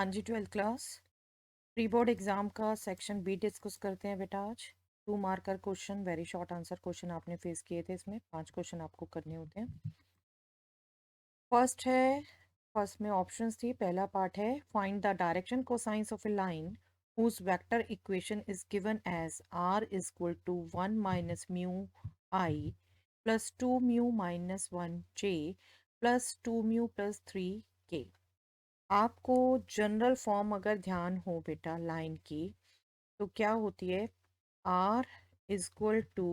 हाँ जी, 12th class pre board exam का section be discuss करते हैं बेटा। आज 2 marker question, very short answer question आपने फेस किए थे। इसमें 5 क्वेश्चन आपको करने होते हैं। फर्स्ट में ऑप्शंस थी। पहला पार्ट है find the direction cosines of A line whose vector equation is given as r is equal to 1 minus mu I plus 2 mu minus 1 j plus 2 mu plus 3 k। आपको general form अगर ध्यान हो बेटा line की, तो क्या होती है? R is equal to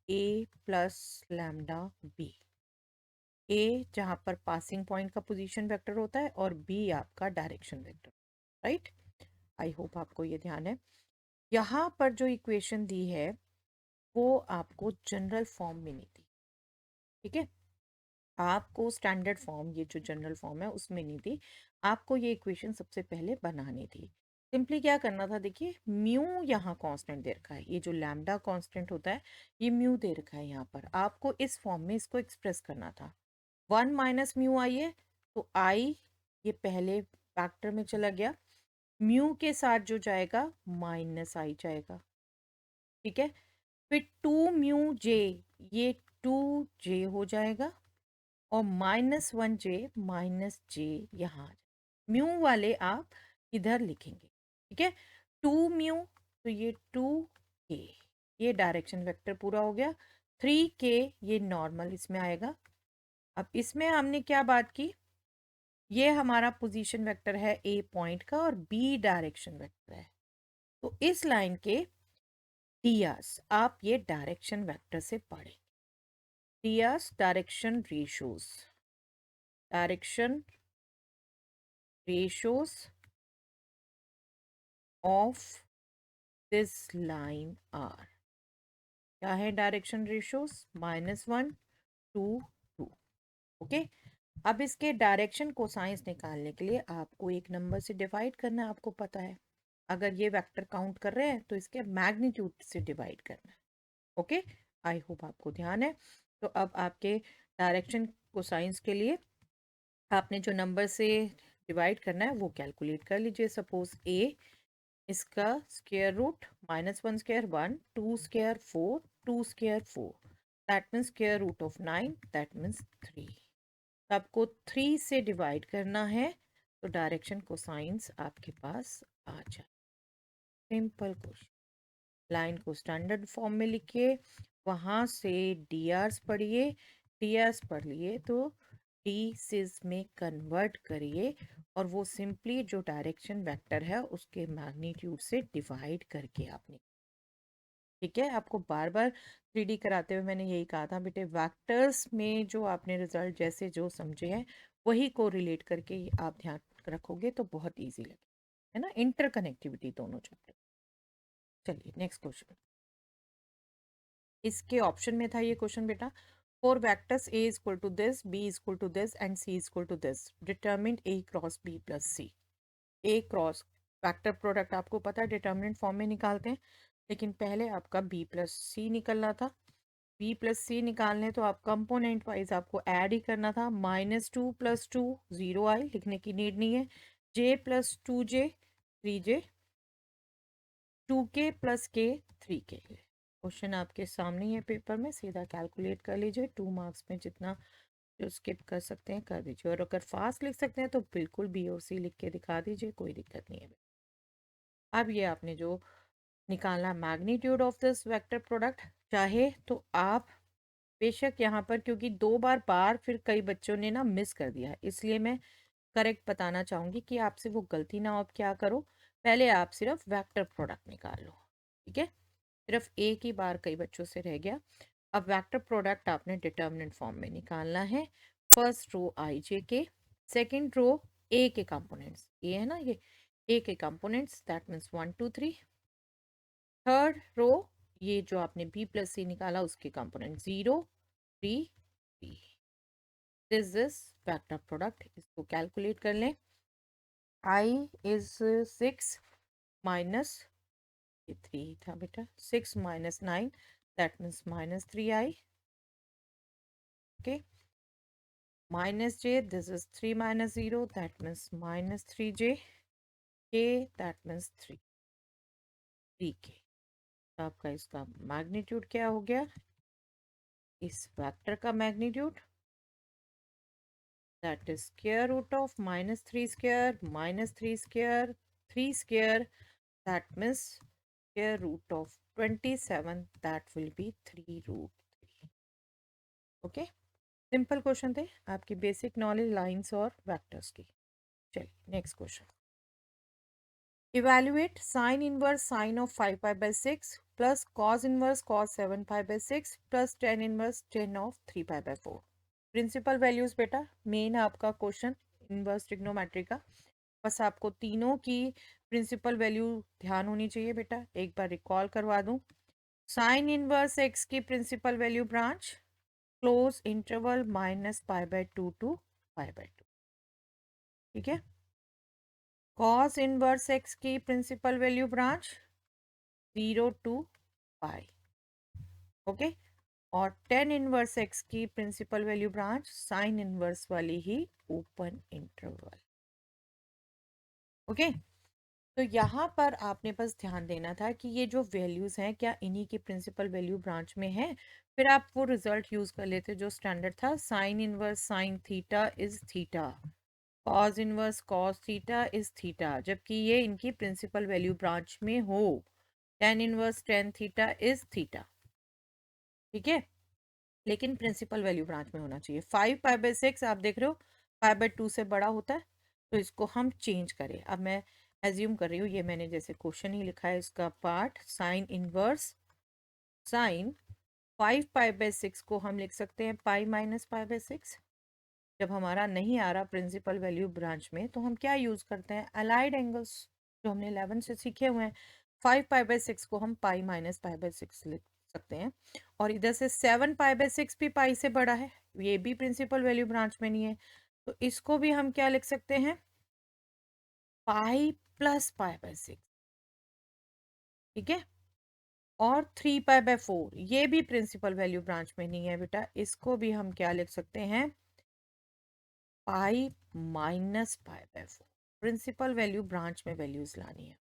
a plus lambda b. A जहां पर पासिंग पॉइंट का पोजीशन वेक्टर होता है और बी आपका direction vector. Right, I hope आपको ये ध्यान है। यहाँ पर जो इक्वेशन दी है वो आपको जनरल फॉर्म में नहीं दी। ठीक है, आपको स्टैंडर्ड फॉर्म, ये जो जनरल फॉर्म है उसमें नहीं थी। आपको ये इक्वेशन सबसे पहले बनानी थी। सिंपली क्या करना था, देखिए म्यू यहाँ कांस्टेंट दे रखा है, ये जो लैम्डा कांस्टेंट होता है ये म्यू दे रखा है। यहाँ पर आपको इस फॉर्म में इसको एक्सप्रेस करना था। 1 माइनस म्यू आई है, तो आई ये पहले फैक्टर में चला गया, म्यू के साथ जो जाएगा माइनस आई जाएगा। ठीक है, फिर 2 म्यू जे, ये 2 जे हो जाएगा और -1 j यहाँ म्यू वाले आप इधर लिखेंगे। ठीक है, 2 म्यू, तो ये 2 k, ये डायरेक्शन वेक्टर पूरा हो गया। 3 k ये नॉर्मल इसमें आएगा। अब इसमें हमने क्या बात की, ये हमारा पोजीशन वेक्टर है ए पॉइंट का और बी डायरेक्शन वेक्टर है। तो इस लाइन के डियास आप ये डायरेक्शन वेक्टर से पढ़ें। डियास direction ratios of this line are. क्या है डायरेक्शन रेशोज? -1 2 2। ओके, अब इसके डायरेक्शन कोसाइंस निकालने के लिए आपको एक नंबर से डिवाइड करना है। आपको पता है, अगर ये वेक्टर काउंट कर रहे हैं तो इसके मैग्नीट्यूड से डिवाइड करना है। ओके, आई होप आपको ध्यान है। तो अब आपके डायरेक्शन कोसाइंस के लिए आपने जो नंबर से डिवाइड करना है वो कैलकुलेट कर लीजिए। सपोज ए, इसका square root -1 square 1, 2 square 4, 2 square 4, that means square root of 9, that means 3। आपको 3 से डिवाइड करना है तो डायरेक्शन कोसाइंस आपके पास आ जाए। Simple question. लाइन को स्टैंडर्ड फॉर्म में लिखिए, वहां से डीआरस पढ़िए, डीआरस पढ़ लिए तो डी सिस में कन्वर्ट करिए और वो सिंपली जो डायरेक्शन वेक्टर है उसके मैग्नीट्यूड से डिवाइड करके आपने। ठीक है, आपको बार बार 3D कराते हुए मैंने यही कहा था बेटे, वेक्टर्स में जो आपने रिजल्ट जैसे जो समझे हैं वही को रिलेट करके आप ध्यान रखोगे तो बहुत ईजी लगे, है ना। इंटरकनेक्टिविटी दोनों चैप्टर। चलिए नेक्स्ट क्वेश्चन। इसके ऑप्शन में था ये क्वेश्चन बेटा, for vectors a is equal to this, b is equal to this and c is equal to this, determine a cross b plus c. A cross vector product आपको पता है determinant form में निकालते हैं, लेकिन पहले आपका बी प्लस सी निकलना था। बी प्लस सी निकालने तो आप कंपोनेंट वाइज आपको ऐड ही करना था। -2 + 2 0 आई, लिखने की नीड नहीं है। j + 2j 3j, 2k + k 3k। Question आपके सामने है पेपर में, सीधा कैलकुलेट कर लीजिए। 2 मार्क्स में जितना जो स्किप कर सकते हैं कर दीजिए, और अगर फास्ट लिख सकते हैं तो बिल्कुल बी और सी लिख के दिखा दीजिए, कोई दिक्कत नहीं है। अब ये आपने जो निकालना magnitude of this vector product, चाहे तो आप बेशक यहाँ पर, क्योंकि 2 बार बार फिर कई बच्चों ने ना मिस कर दिया है, इसलिए मैं करेक्ट बताना चाहूँगी कि आपसे वो गलती ना हो। आप क्या करो, पहले आप सिर्फ वेक्टर प्रोडक्ट निकाल लो। ठीक है, सिर्फ एक ही बार कई बच्चों से रह गया। अब वेक्टर प्रोडक्ट आपने डिटर्मिनेंट फॉर्म में निकालना है। फर्स्ट रो आई जे के, सेकेंड रो ए के कंपोनेंट्स, ये है ना, ये ए के components, that means 1 2 3। Third row ये जो आपने बी प्लस सी निकाला उसके component 0 3 3। This is vector product, इसको कैलकुलेट कर लें। आई इज 6 माइनस, ये 3 था बेटा, 6 - 9, that means -3i। Okay, -j, this is 3 - 0, that means -3j। के दैट मीन्स 3k। तो आपका इसका मैग्नीट्यूड क्या हो गया, इस वेक्टर का magnitude that is square root of -3 square -3 square 3 square that means square root of 27 that will be 3√3। Okay, simple question थे, आपकी बेसिक नॉलेज लाइंस और वेक्टर्स की। चलिए next question. Evaluate sine inverse sine of 5 pi by 6 plus cos inverse cos 7 pi by 6 plus tan inverse tan of 3 pi by 4। Principal values बेटा main आपका question inverse trigonometry का, बस आपको तीनों की प्रिंसिपल वैल्यू ध्यान होनी चाहिए बेटा। एक बार रिकॉल करवा दूं, साइन इनवर्स एक्स की principal value branch close interval -π/2 to π/2, ठीक है। कॉस इनवर्स एक्स की principal value branch 0 to pi, okay. और टेन इनवर्स एक्स की principal value branch sine inverse वाली ही ओपन इंटरवल, ओके। तो यहाँ पर आपने बस ध्यान देना था कि ये जो वैल्यूज हैं क्या इन्हीं की प्रिंसिपल वैल्यू ब्रांच में है, फिर आप वो रिजल्ट यूज कर लेते जो स्टैंडर्ड था, sign inverse sine theta is theta, cos inverse cos theta is theta, जबकि ये इनकी प्रिंसिपल वैल्यू ब्रांच में हो, ten inverse tan theta is theta, ठीक है। लेकिन प्रिंसिपल वैल्यू ब्रांच में होना चाहिए। 5π/6 आप देख रहे हो 5/2 से बड़ा होता है, तो इसको हम चेंज करें। अब मैं एज्यूम कर रही हूँ, ये मैंने जैसे क्वेश्चन ही लिखा है इसका पार्ट, साइन इनवर्स साइन 5π/6 को हम लिख सकते हैं पाई माइनस π/6। जब हमारा नहीं आ रहा प्रिंसिपल वैल्यू ब्रांच में तो हम क्या यूज करते हैं, अलाइड एंगल्स जो हमने 11 से सीखे हुए हैं। 5π/6 को हम पाई माइनस π/6 लिख सकते हैं, और इधर से 7π/6 भी पाई से बड़ा है, ये भी प्रिंसिपल वैल्यू ब्रांच में नहीं है, तो इसको भी हम क्या लिख सकते हैं, पाई प्लस π/6, ठीक है। और 3π/4 ये भी प्रिंसिपल वैल्यू ब्रांच में नहीं है बेटा, इसको भी हम क्या लिख सकते हैं, pi minus π/4। Principal value branch में वैल्यूज लानी है,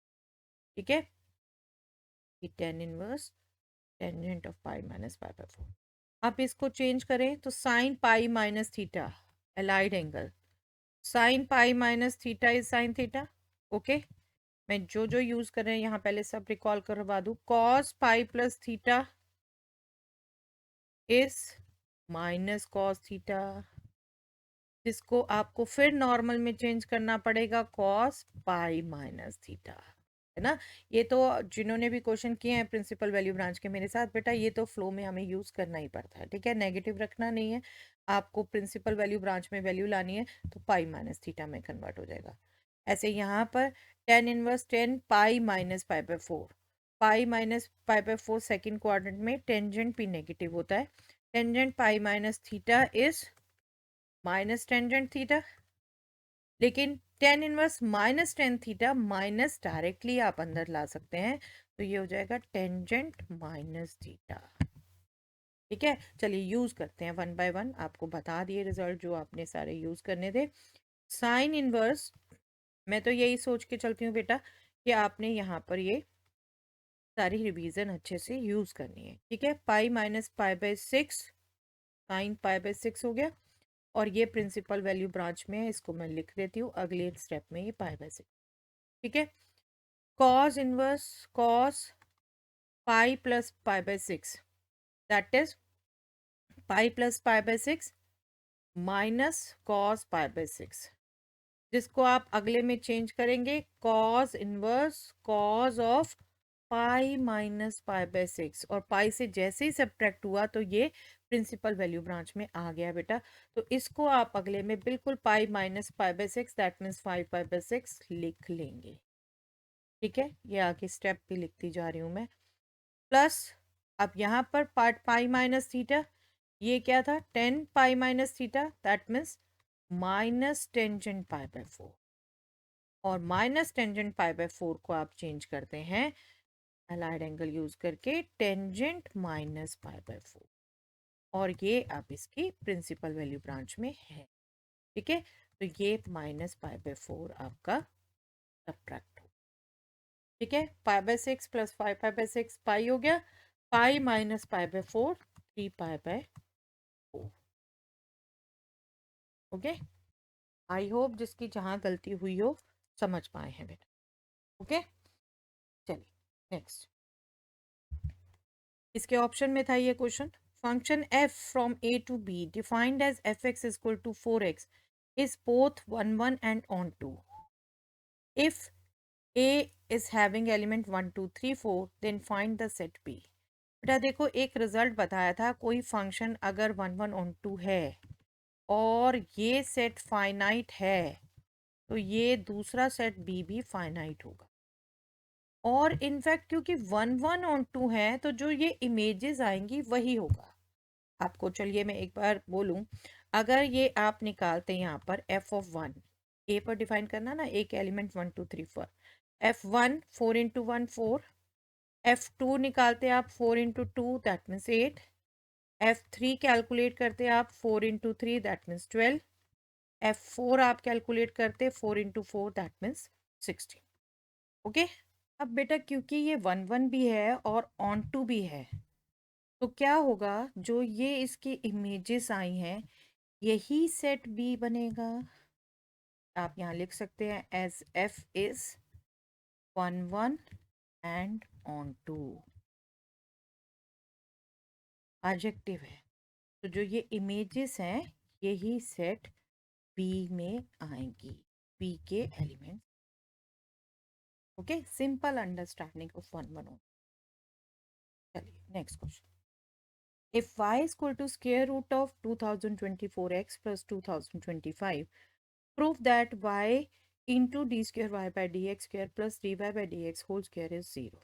ठीक है। कि tan inverse tangent of pi minus π/4। आप इसको चेंज करें तो sine pi minus theta allied angle, sine pi minus theta is sine theta, okay. मैं जो जो यूज कर रहे हैं यहाँ पहले सब रिकॉल करवा दूं, cos pi plus theta is minus cos theta, जिसको आपको फिर नॉर्मल में चेंज करना पड़ेगा कॉस पाई माइनस थीटा, है ना। ये तो जिन्होंने भी क्वेश्चन किए हैं प्रिंसिपल वैल्यू ब्रांच के मेरे साथ, बेटा ये तो फ्लो में हमें यूज करना ही पड़ता है, ठीक है। नेगेटिव रखना नहीं है, आपको प्रिंसिपल वैल्यू ब्रांच में वैल्यू लानी है तो पाई माइनस थीटा में कन्वर्ट हो जाएगा। ऐसे यहाँ पर tan inverse tan pi minus π/4, pi minus π/4 second quadrant में टेंजेंट भी नेगेटिव होता है, tangent pi minus theta is minus tangent theta, लेकिन tan inverse minus tan theta minus directly आप अंदर ला सकते हैं, तो ये हो जाएगा टेंजेंट माइनस थीटा, ठीक है। चलिए यूज करते हैं वन बाय वन, आपको बता दिए रिजल्ट जो आपने सारे यूज करने थे। साइन इनवर्स, मैं तो यही सोच के चलती हूँ बेटा कि आपने यहाँ पर ये सारी रिवीजन अच्छे से यूज करनी है, ठीक है। पाई माइनस π/6 साइन π/6 हो गया, और ये प्रिंसिपल वैल्यू ब्रांच में है, इसको मैं लिख देती हूँ अगले स्टेप में, ये π/6, ठीक है। Cos inverse cos pi plus π/6 that is pi plus π/6 minus cos π/6, जिसको आप अगले में चेंज करेंगे cos inverse cos of pi minus π/6, और पाई से जैसे ही सब्ट्रैक्ट हुआ तो ये प्रिंसिपल वैल्यू ब्रांच में आ गया बेटा, तो इसको आप अगले में बिल्कुल पाई माइनस π/6 दैट मीन्स 5π/6 लिख लेंगे, ठीक है। ये आगे स्टेप भी लिखती जा रही हूँ मैं, प्लस अब यहाँ पर पार्ट पाई माइनस थीटा, ये क्या था, tan pi minus theta that means minus tangent π/4, और माइनस टेंजेंट π/4 को आप चेंज करते हैं अलाइड एंगल यूज करके टेंजेंट माइनस π/4, और ये अब इसकी प्रिंसिपल वैल्यू ब्रांच में है, ठीक है। तो ये माइनस π/4 आपका सब्ट्रैक्ट ठीक है, pi by 6 plus 5 pi by 6 पाई हो गया, pi minus pi by 4 3 pi by 4। Okay, I hope जिसकी जहां गलती हुई हो समझ पाए हैं बेटा। ओके, चलिए नेक्स्ट। इसके ऑप्शन में था ये question, function f from a to b defined as fx equal to 4x is both 1 1 and on 2 if a is having element 1 2 3 4 then find the set b। बेटा देखो, एक रिजल्ट बताया था, कोई फंक्शन अगर 1 1 on 2 है और ये सेट फाइनाइट है तो ये दूसरा सेट बी भी फाइनाइट होगा। और इनफैक्ट क्योंकि 1 1 और 2 है तो जो ये इमेजेस आएंगी वही होगा। आपको चलिए मैं एक बार बोलूं, अगर ये आप निकालते हैं यहाँ पर एफ ऑफ 1, ए पर डिफाइन करना ना, एक एलिमेंट 1 2 3 4, एफ 1 4 इंटू 1 4, एफ 2 निकालते आप 4 into 2 that means 8, F 3 calculate करते आप 4 इंटू 3 दैट मीन्स 12, एफ 4 आप कैलकुलेट करते 4 इंटू 4 दैट मीन्स 16। ओके, अब बेटा क्योंकि ये 1 1 भी है और ऑन टू भी है तो क्या होगा, जो ये इसकी इमेजेस आई हैं यही सेट बी बनेगा। आप यहाँ लिख सकते हैं as f is 1 1 and onto, adjective है, तो जो ये इमेजेस हैं यही सेट बी में आएंगी, बी के element. Okay, simple understanding of 1 1। चलिए next question, if y is equal to square root of 2024x plus 2025, prove that y into d square y by dx square plus dy by dx whole square is 0।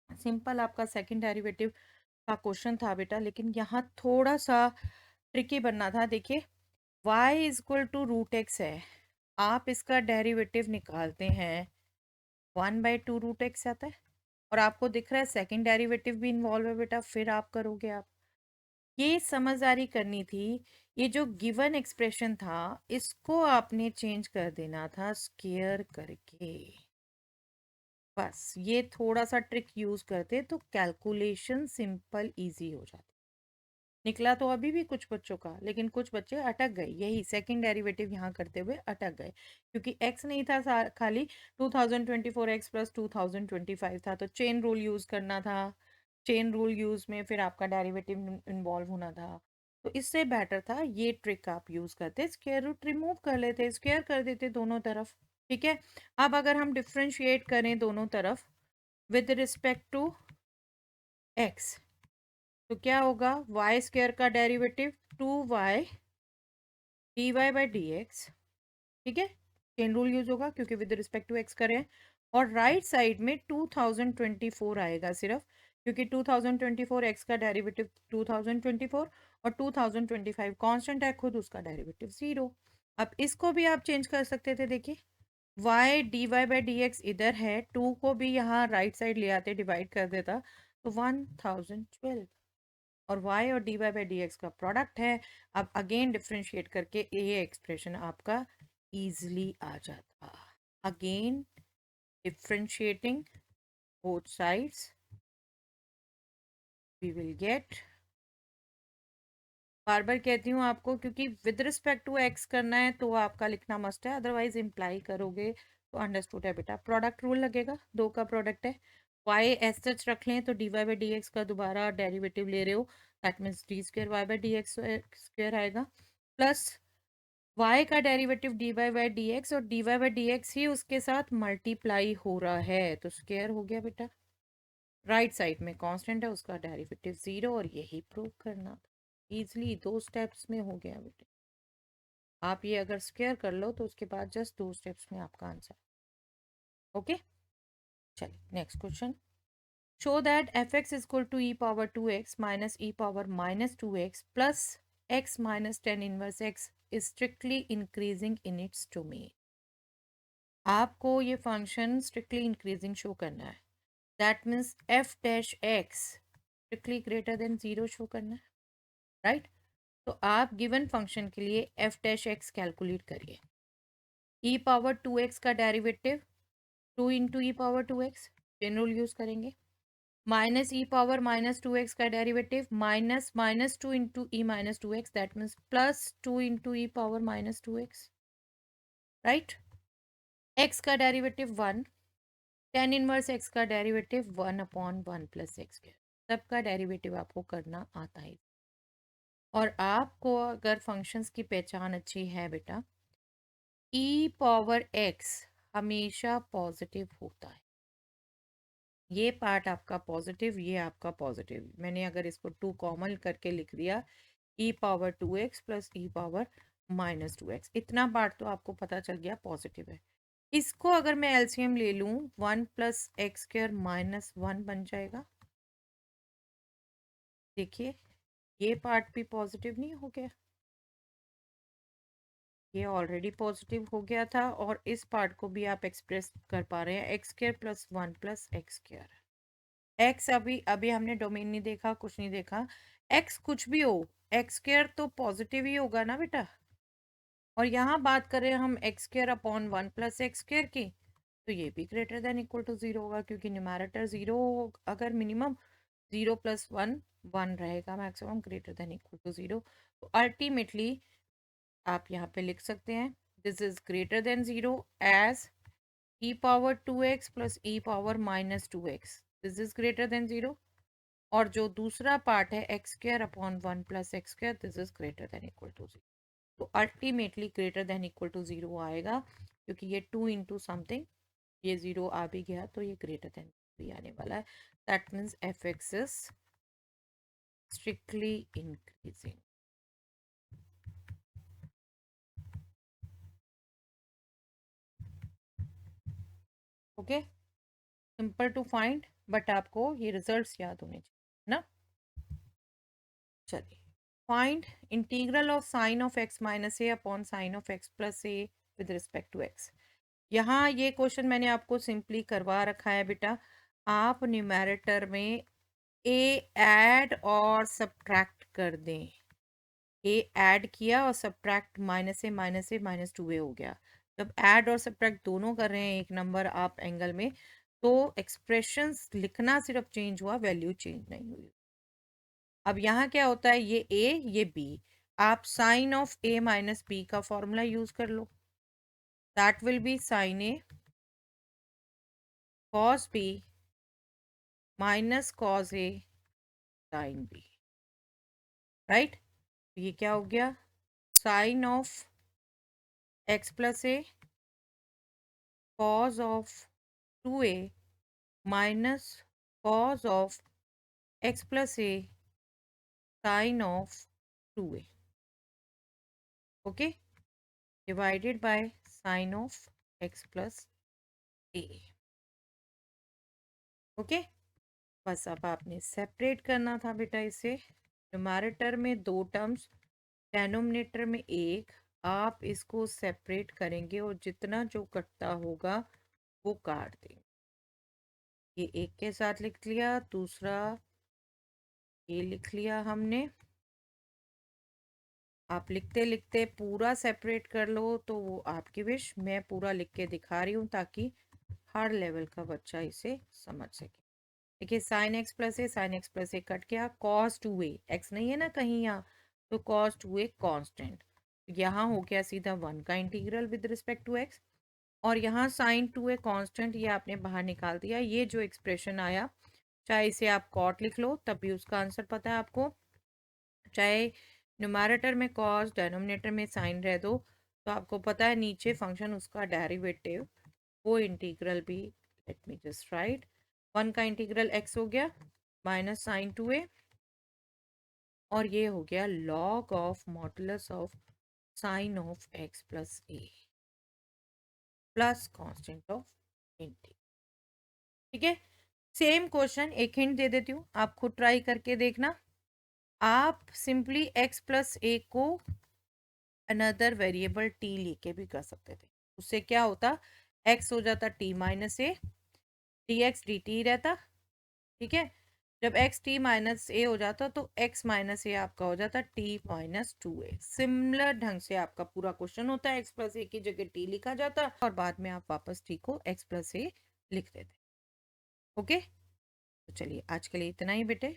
Simple आपका second derivative का question था बेटा, लेकिन यहाँ थोड़ा सा tricky बनना था। देखिए, y is equal to root x है, आप इसका डेरिवेटिव निकालते हैं 1/2 रूट एक्स आता है, और आपको दिख रहा है सेकंड डेरिवेटिव भी इन्वॉल्व है बेटा, फिर आप करोगे, आप ये समझदारी करनी थी। ये जो गिवन एक्सप्रेशन था इसको आपने चेंज कर देना था स्क्वायर करके, बस ये थोड़ा सा ट्रिक यूज करते तो कैलकुलेशन सिंपल इजी हो जाती। निकला तो अभी भी कुछ बच्चों का, लेकिन कुछ बच्चे अटक गए, यही सेकंड डेरिवेटिव यहाँ करते हुए अटक गए, क्योंकि x नहीं था खाली 2024 x प्लस 2025 था, तो चेन रूल यूज करना था। चेन रूल यूज में फिर आपका डेरिवेटिव इन्वॉल्व होना था, तो इससे बेटर था ये ट्रिक आप यूज करते, स्क्वायर रूट रिमूव कर लेते, स्क्वायर कर देते दोनों तरफ। ठीक है, अब अगर हम डिफ्रेंशिएट करें दोनों तरफ विद रिस्पेक्ट टू x, तो क्या होगा, वाई स्क्वायर का derivative 2y dy by d x. ठीक है, चेन रूल यूज होगा क्योंकि विद रिस्पेक्ट टू एक्स करें, और राइट साइड में 2024 आएगा सिर्फ, क्योंकि 2024 एक्स का डेरिवेटिव 2024 और 2025 कांस्टेंट है खुद, उसका डेरिवेटिव 0। अब इसको भी आप चेंज कर सकते थे, देखिए y dy by d x इधर है, 2 को भी यहाँ राइट साइड ले आते डिवाइड कर देता तो 1012, और y और dy बाई डी एक्स का प्रोडक्ट है। अब अगेन डिफ्रेंशिएट करके ये एक्सप्रेशन आपका इजीली आ जाता। Again differentiating both sides we will get, बार बार कहती हूँ आपको क्योंकि विद रिस्पेक्ट टू एक्स करना है तो आपका लिखना मस्ट है, अदरवाइज इम्प्लाई करोगे तो अंडरस्टूड है बेटा। प्रोडक्ट रूल लगेगा, दो का प्रोडक्ट है, वाई एस सच रख लें तो d y by d x का दोबारा डेरिवेटिव ले रहे हो, that means d square y by d x square आएगा, प्लस y का derivative dy by d x, और dy बाई डी एक्स ही उसके साथ मल्टीप्लाई हो रहा है तो स्क्वायर हो गया बेटा। राइट साइड में कांस्टेंट है, उसका डेरिवेटिव 0, और यही प्रूव करना था। इजली 2 स्टेप्स में हो गया बेटा, आप ये अगर स्क्वायर कर लो तो उसके बाद जस्ट 2 स्टेप्स में आपका आंसर। ओके, चलिए next question, show that f x is equal to e power 2x minus e power minus 2x plus x minus 10 inverse x is strictly increasing in its domain। आपको ये function strictly increasing show करना है, that means F dash x strictly greater than 0 show करना है, right. तो आप given function के लिए एफ डैश एक्स कैलकुलेट करिए, ई पावर 2x का derivative 2 into e power 2x, chain rule use करेंगे। Minus e power minus 2x का derivative minus minus 2 into e minus 2x, that means plus 2 into e power minus 2x, right. x का derivative 1, tan inverse x का derivative 1/1 plus x square, सबका derivative आपको करना आता है। और आपको अगर फंक्शंस की पहचान अच्छी है बेटा, ई पावर x हमेशा पॉजिटिव होता है। ये पार्ट आपका पॉजिटिव, ये आपका पॉजिटिव। मैंने अगर इसको 2 कॉमन करके लिख दिया, ई power 2x plus e power minus 2x, इतना पार्ट तो आपको पता चल गया पॉजिटिव है। इसको अगर मैं एलसीएम ले लूं, 1 प्लस एक्स स्क्वायर माइनस 1 बन जाएगा। देखिए ये पार्ट भी पॉजिटिव नहीं हो गया, ये ऑलरेडी पॉजिटिव हो गया था। और इस पार्ट को भी आप एक्सप्रेस कर पा रहे हैं, x square plus 1 plus x square. X अभी अभी हमने डोमेन नहीं देखा, कुछ नहीं देखा। एक्स कुछ भी हो, एक्स स्क्वायर तो पॉजिटिव ही होगा ना बेटा। और यहाँ बात करें हम x square upon 1 plus x square की, तो ये भी ग्रेटर देन इक्वल टू 0 होगा, क्योंकि न्यूमैरेटर 0 अगर मिनिमम 0 प्लस 1 1 रहेगा, maximum greater than equal to 0। तो अल्टीमेटली आप यहाँ पे लिख सकते हैं this is greater than 0 as e power 2x plus e power minus 2x, this is greater than 0। और जो दूसरा पार्ट है x square upon 1 plus x square, this is greater than equal to 0। तो ultimately greater than equal to 0 आएगा, क्योंकि ये 2 into something, ये 0 आ भी गया तो ये ग्रेटर देन भी आने वाला है। That means f x is strictly increasing. Okay, simple to find, but आपको ये रिजल्ट्स याद होने चाहिए ना। चलिए, find integral of sine of x minus a upon sine of x plus a with respect to x. यहाँ ये question मैंने आपको सिंपली करवा रखा है बेटा। आप न्यूमैरेटर में ए ऐड और सब्ट्रैक्ट कर दें। ए ऐड किया और सब्ट्रैक्ट माइनस ए माइनस 2a हो गया। जब ऐड और सब्ट्रैक्ट दोनों कर रहे हैं एक नंबर आप एंगल में, तो एक्सप्रेशंस लिखना सिर्फ चेंज हुआ, वैल्यू चेंज नहीं हुई। अब यहाँ क्या होता है, ये ए ये बी, आप sine of A minus B का फॉर्मूला यूज कर लो। That will be sine A cos B minus cos A sine B, right. ये क्या हो गया, sine of x plus A cos of 2a minus cos of x plus A sine of 2a, okay, divided by sine of x plus A. Okay, बस अब आपने separate करना था बेटा इसे। न्यूमैरेटर में 2 टर्म्स, डेनोमिनेटर में 1, आप इसको सेपरेट करेंगे और जितना जो कटता होगा वो काट देंगे। ये एक के साथ लिख लिया, दूसरा ये लिख लिया हमने। आप लिखते लिखते पूरा सेपरेट कर लो तो वो आपकी विश, मैं पूरा लिख के दिखा रही हूँ ताकि हर लेवल का बच्चा इसे समझ सके। देखिए sine x plus A, sine x plus A cut गया, कॉस 2a, एक्स नहीं है ना कहीं यहाँ, तो कॉस 2a कांस्टेंट, यहाँ हो गया सीधा 1 का integral with respect to x. और यहाँ साइन 2a कांस्टेंट, ये आपने बाहर निकाल दिया। ये जो एक्सप्रेशन आया, चाहे इसे आप कॉट लिख लो तब भी उसका आंसर पता है आपको, चाहे न्यूमैरेटर में कॉस डेनोमिनेटर में साइन रह दो, तो आपको पता है नीचे फंक्शन उसका डेरिवेटिव, वो इंटीग्रल भी, लेट मी जस्ट राइट, 1 का इंटीग्रल एक्स हो गया माइनस साइन 2a, और ये हो गया log of modulus of sine of x plus A plus constant of integral. ठीक है, सेम क्वेश्चन, एक हिंट दे देती हूँ, आप खुद ट्राई करके देखना। आप सिंपली x प्लस ए को अनदर वेरिएबल t लेके भी कर सकते थे। उससे क्या होता, x हो जाता t माइनस ए, डी एक्स डी टी रहता। ठीक है, जब x t माइनस ए हो जाता तो x माइनस ए आपका हो जाता t माइनस 2a। सिमिलर ढंग से आपका पूरा क्वेश्चन होता है, x प्लस ए की जगह t लिखा जाता और बाद में आप वापस t को x प्लस ए लिख देते हैं। ओके, तो चलिए आज के लिए इतना ही बेटे।